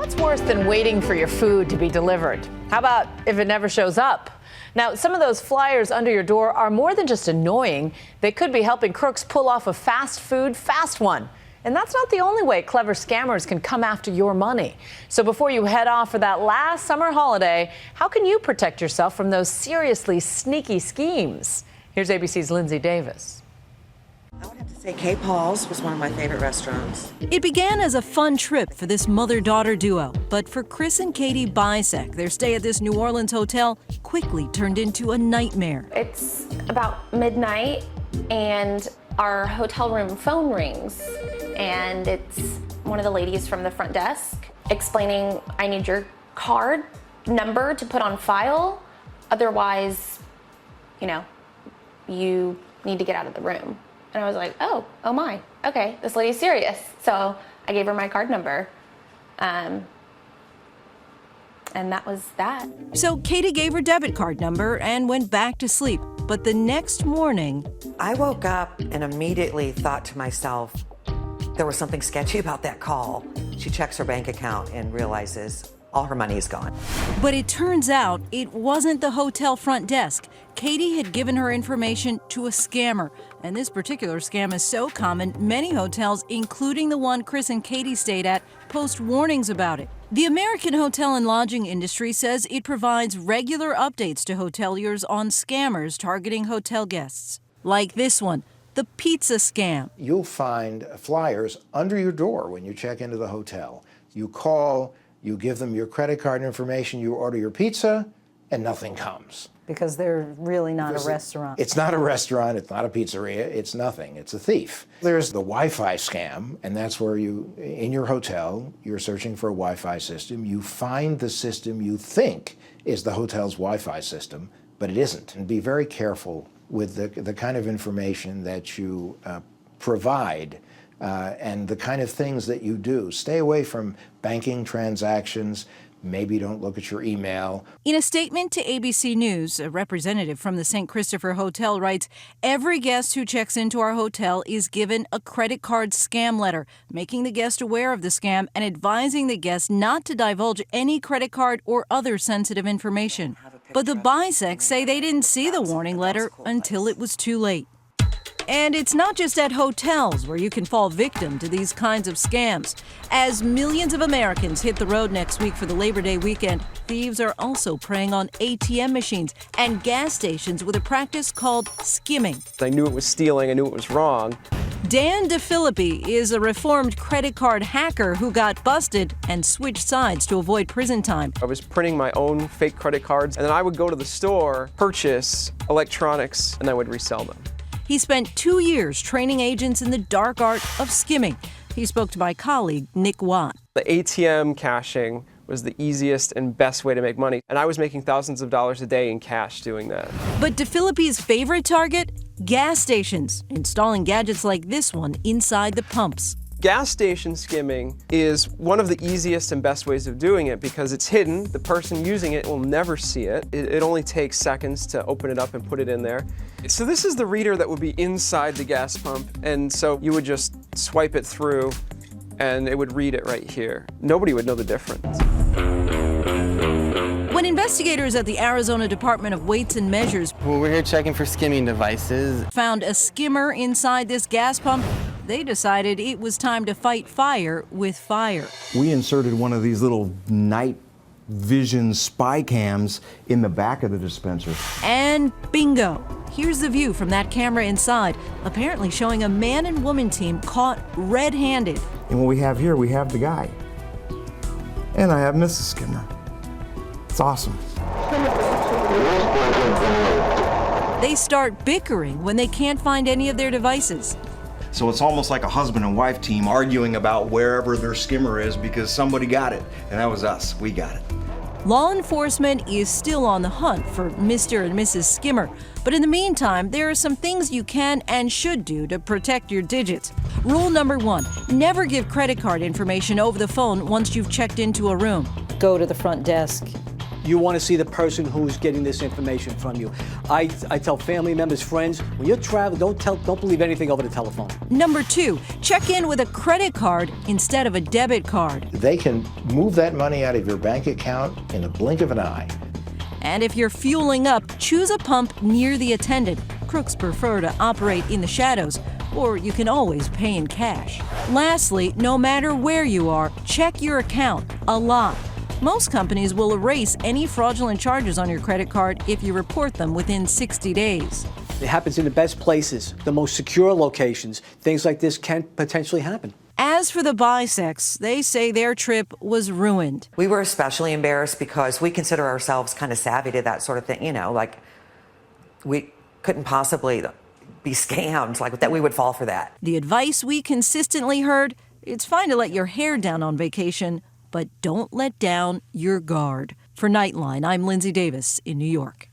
What's worse than waiting for your food to be delivered? How about if it never shows up? Now, some of those flyers under your door are more than just annoying. They could be helping crooks pull off a fast food fast one. And that's not the only way clever scammers can come after your money. So before you head off for that last summer holiday, how can you protect yourself from those seriously sneaky schemes? Here's ABC's Lindsay Davis. I would have to say K. Paul's was one of my favorite restaurants. It began as a fun trip for this mother-daughter duo, but for Chris and Katie Bisek, their stay at this New Orleans hotel quickly turned into a nightmare. It's about midnight and our hotel room phone rings, and it's one of the ladies from the front desk explaining, I need your card number to put on file, otherwise, you need to get out of the room. And I was like, oh my, okay, this lady's serious. So I gave her my card number, and that was that. So Katie gave her debit card number and went back to sleep. But the next morning, I woke up and immediately thought to myself, there was something sketchy about that call. She checks her bank account and realizes all her money is gone. But it turns out it wasn't the hotel front desk. Katie had given her information to a scammer. And this particular scam is so common, many hotels, including the one Chris and Katie stayed at, post warnings about it. The American hotel and lodging industry says it provides regular updates to hoteliers on scammers targeting hotel guests. Like this one, the Pizza Scamp. You'll find flyers under your door when you check into the hotel. You call, you give them your credit card information, you order your pizza, and nothing comes. Because they're really not a restaurant. It's not a restaurant, it's not a pizzeria, it's nothing, it's a thief. There's the Wi-Fi scam, and that's where in your hotel, you're searching for a Wi-Fi system. You find the system you think is the hotel's Wi-Fi system, but it isn't. And be very careful with the kind of information that you provide and the kind of things that you do. Stay away from banking transactions. Maybe don't look at your email. In a statement to ABC News, a representative from the St. Christopher Hotel writes, every guest who checks into our hotel is given a credit card scam letter, making the guest aware of the scam and advising the guest not to divulge any credit card or other sensitive information. But the Biseks say they didn't see the warning letter until it was too late. And it's not just at hotels where you can fall victim to these kinds of scams. As millions of Americans hit the road next week for the Labor Day weekend, thieves are also preying on ATM machines and gas stations with a practice called skimming. I knew it was stealing, I knew it was wrong. Dan DeFilippi is a reformed credit card hacker who got busted and switched sides to avoid prison time. I was printing my own fake credit cards, and then I would go to the store, purchase electronics, and I would resell them. He spent 2 years training agents in the dark art of skimming. He spoke to my colleague, Nick Watt. The ATM cashing was the easiest and best way to make money, and I was making thousands of dollars a day in cash doing that. But DeFilippi's favorite target? Gas stations, installing gadgets like this one inside the pumps. Gas station skimming is one of the easiest and best ways of doing it because it's hidden. The person using it will never see it. It only takes seconds to open it up and put it in there. So this is the reader that would be inside the gas pump, and so you would just swipe it through and it would read it right here. Nobody would know the difference. When investigators at the Arizona Department of Weights and Measures we're here checking for skimming devices, found a skimmer inside this gas pump, they decided it was time to fight fire with fire. We inserted one of these little night vision spy cams in the back of the dispenser. And bingo! Here's the view from that camera inside, apparently showing a man and woman team caught red-handed. And what we have here, we have the guy. And I have Mrs. Skimmer. It's awesome. They start bickering when they can't find any of their devices. So it's almost like a husband and wife team arguing about wherever their skimmer is because somebody got it. And that was us. We got it. Law enforcement is still on the hunt for Mr. and Mrs. Skimmer. But in the meantime, there are some things you can and should do to protect your digits. Rule number 1, never give credit card information over the phone once you've checked into a room. Go to the front desk. You want to see the person who's getting this information from you. I tell family members, friends, when you're traveling, don't believe anything over the telephone. Number 2, check in with a credit card instead of a debit card. They can move that money out of your bank account in a blink of an eye. And if you're fueling up, choose a pump near the attendant. Crooks prefer to operate in the shadows, or you can always pay in cash. Lastly, no matter where you are, check your account a lot. Most companies will erase any fraudulent charges on your credit card if you report them within 60 days. It happens in the best places, the most secure locations. Things like this can potentially happen. As for the bisex, they say their trip was ruined. We were especially embarrassed because we consider ourselves kind of savvy to that sort of thing. Like we couldn't possibly be scammed, like that we would fall for that. The advice we consistently heard, it's fine to let your hair down on vacation, but don't let down your guard. For Nightline, I'm Lindsay Davis in New York.